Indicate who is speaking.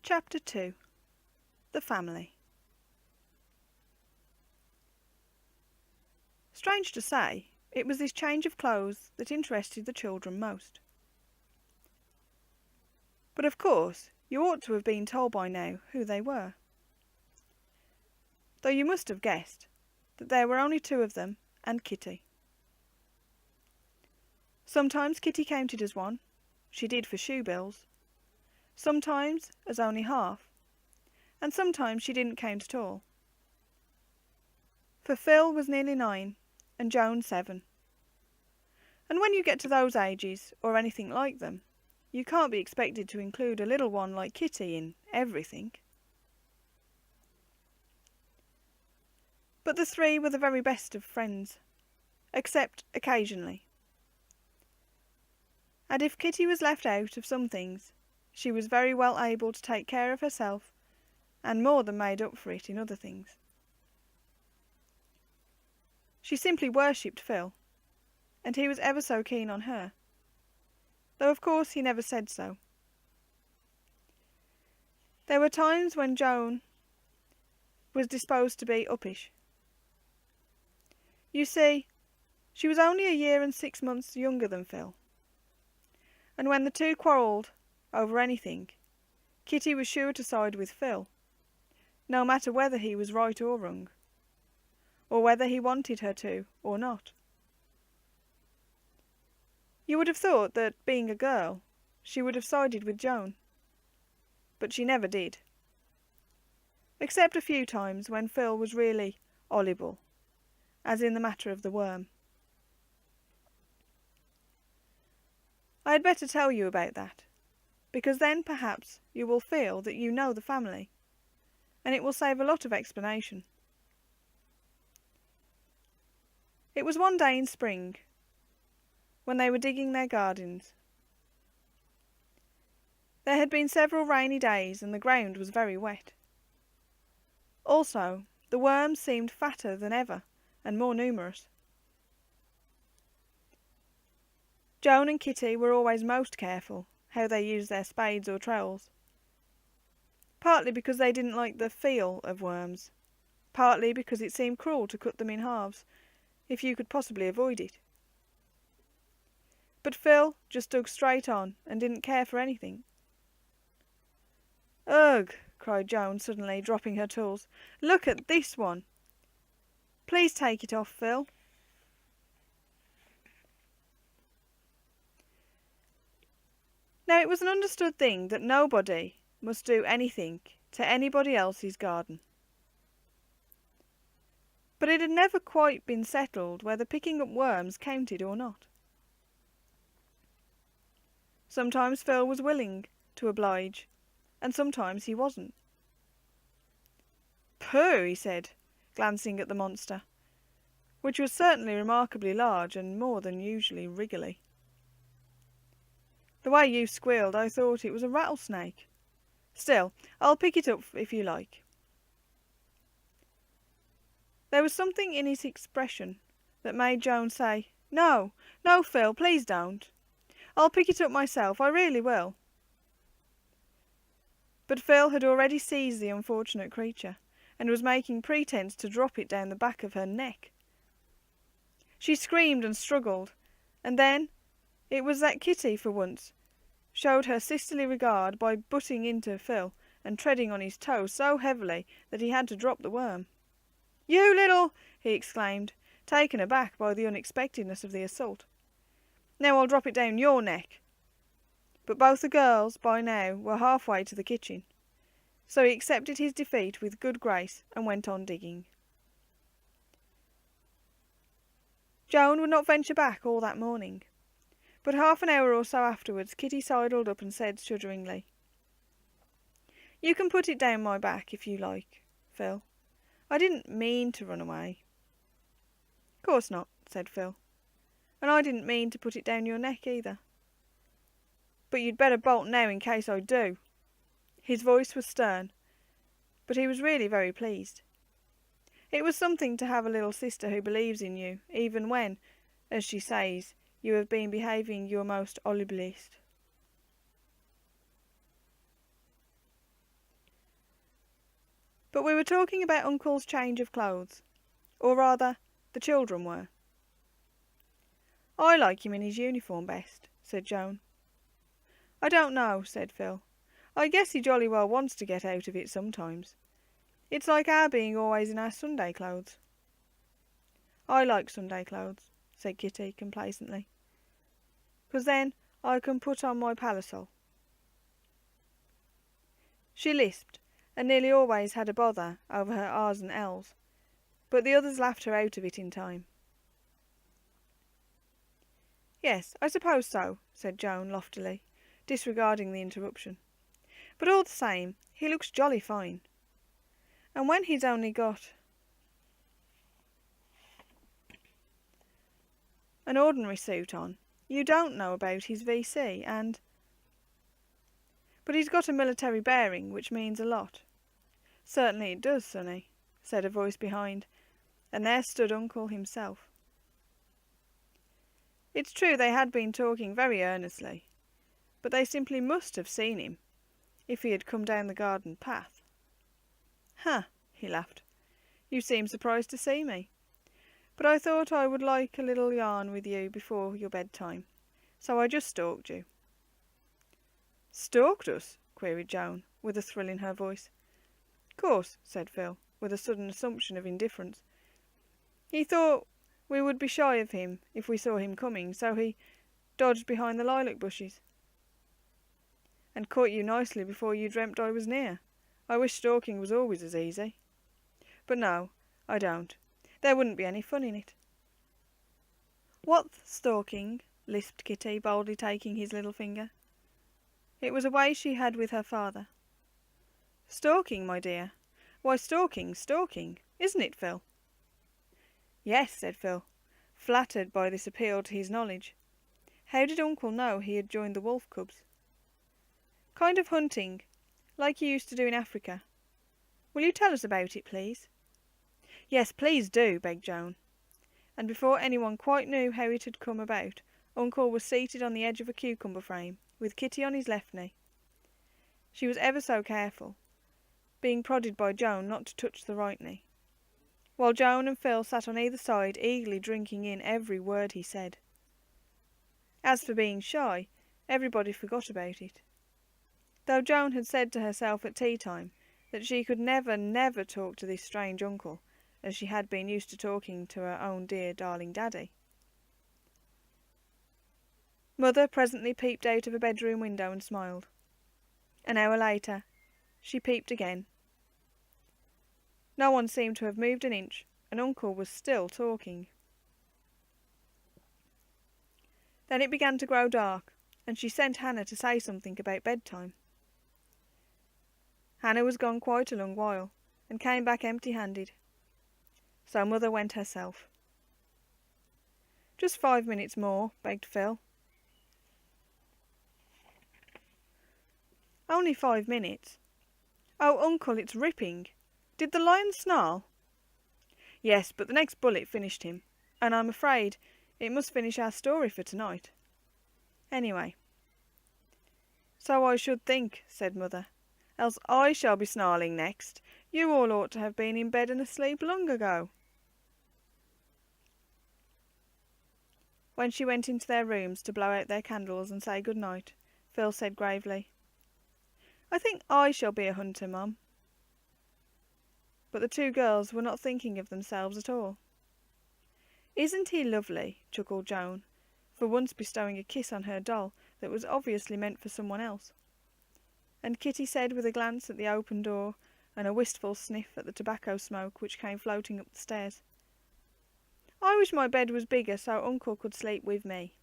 Speaker 1: Chapter 2. The Family. Strange to say, it was this change of clothes that interested the children most. But of course, you ought to have been told by now who they were. Though you must have guessed that there were only two of them and Kitty. Sometimes Kitty counted as one, she did for shoe bills, sometimes as only half, and sometimes she didn't count at all. For Phil was nearly 9 and Joan 7. And when you get to those ages, or anything like them, you can't be expected to include a little one like Kitty in everything. But the three were the very best of friends, except occasionally. And if Kitty was left out of some things, she was very well able to take care of herself, and more than made up for it in other things. She simply worshipped Phil, and he was ever so keen on her, though of course he never said so. There were times when Joan was disposed to be uppish. You see, she was only a year and 6 months younger than Phil, and when the two quarrelled over anything, Kitty was sure to side with Phil, no matter whether he was right or wrong, or whether he wanted her to or not. You would have thought that, being a girl, she would have sided with Joan, but she never did, except a few times when Phil was really horrible, as in the matter of the worm. I had better tell you about that, because then perhaps you will feel that you know the family, and it will save a lot of explanation. It was one day in spring, when they were digging their gardens. There had been several rainy days and the ground was very wet. Also, the worms seemed fatter than ever and more numerous. Joan and Kitty were always most careful how they used their spades or trowels, partly because they didn't like the feel of worms, partly because it seemed cruel to cut them in halves if you could possibly avoid it. But Phil just dug straight on and didn't care for anything. "Ugh!" cried Joan suddenly, dropping her tools. "Look at this one! Please take it off, Phil." Now it was an understood thing that nobody must do anything to anybody else's garden. But it had never quite been settled whether picking up worms counted or not. Sometimes Phil was willing to oblige, and sometimes he wasn't. "Pooh!" he said, glancing at the monster, which was certainly remarkably large and more than usually wriggly. "The way you squealed, I thought it was a rattlesnake. Still, I'll pick it up if you like." There was something in his expression that made Joan say, "No, no, Phil, please don't. I'll pick it up myself, I really will." But Phil had already seized the unfortunate creature, and was making pretence to drop it down the back of her neck. She screamed and struggled, and then it was that Kitty, for once, showed her sisterly regard by butting into Phil and treading on his toe so heavily that he had to drop the worm. "You little—" he exclaimed, taken aback by the unexpectedness of the assault. "Now I'll drop it down your neck." But both the girls, by now, were halfway to the kitchen, so he accepted his defeat with good grace and went on digging. Joan would not venture back all that morning, but half an hour or so afterwards Kitty sidled up and said shudderingly, "You can put it down my back if you like, Phil. I didn't mean to run away." "Course not," said Phil, "and I didn't mean to put it down your neck either. But you'd better bolt now in case I do." His voice was stern, but he was really very pleased. It was something to have a little sister who believes in you, even when, as she says, you have been behaving your most horriblest. But we were talking about Uncle's change of clothes. Or rather, the children were. I like him in his uniform best, said Joan. I don't know, said Phil. I guess he jolly well wants to get out of it sometimes. It's like our being always in our Sunday clothes. I like Sunday clothes, said Kitty complacently, 'cause then I can put on my parasol. She lisped, and nearly always had a bother over her R's and L's, but the others laughed her out of it in time. Yes, I suppose so, said Joan loftily, disregarding the interruption. But all the same, he looks jolly fine. And when he's only got an ordinary suit on, you don't know about his VC, and... But he's got a military bearing, which means a lot. Certainly it does, sonny, said a voice behind, and there stood Uncle himself. It's true they had been talking very earnestly, but they simply must have seen him, if he had come down the garden path. "Huh," he laughed. "You seem surprised to see me. But I thought I would like a little yarn with you before your bedtime, so I just stalked you." "Stalked us?" queried Joan, with a thrill in her voice. "Course," said Phil, with a sudden assumption of indifference. "He thought we would be shy of him if we saw him coming, so he dodged behind the lilac bushes." "And caught you nicely before you dreamt I was near. I wish stalking was always as easy. But no, I don't. There wouldn't be any fun in it." "What's stalking?" lisped Kitty, boldly taking his little finger. It was a way she had with her father. "Stalking, my dear? Why, stalking, isn't it, Phil?" "Yes," said Phil, flattered by this appeal to his knowledge. How did Uncle know he had joined the wolf cubs? "Kind of hunting, like you used to do in Africa. Will you tell us about it, please?" "Yes, please do," begged Joan. And before anyone quite knew how it had come about, Uncle was seated on the edge of a cucumber frame, with Kitty on his left knee. She was ever so careful, being prodded by Joan not to touch the right knee, while Joan and Phil sat on either side, eagerly drinking in every word he said. As for being shy, everybody forgot about it, though Joan had said to herself at tea time that she could never talk to this strange uncle as she had been used to talking to her own dear darling daddy. Mother presently peeped out of a bedroom window and smiled. An hour later, she peeped again. No one seemed to have moved an inch, and Uncle was still talking. Then it began to grow dark, and she sent Hannah to say something about bedtime. Hannah was gone quite a long while, and came back empty-handed. So Mother went herself. "Just 5 minutes more," begged Phil. "Only 5 minutes. Oh, Uncle, it's ripping. Did the lion snarl?" "Yes, but the next bullet finished him, and I'm afraid it must finish our story for tonight. Anyway." "So I should think," said Mother. "Else I shall be snarling next. You all ought to have been in bed and asleep long ago." When she went into their rooms to blow out their candles and say good night, Phil said gravely, "I think I shall be a hunter, Mum." But the two girls were not thinking of themselves at all. "Isn't he lovely?" chuckled Joan, for once bestowing a kiss on her doll that was obviously meant for someone else. And Kitty said, with a glance at the open door and a wistful sniff at the tobacco smoke which came floating up the stairs, "I wish my bed was bigger so Uncle could sleep with me."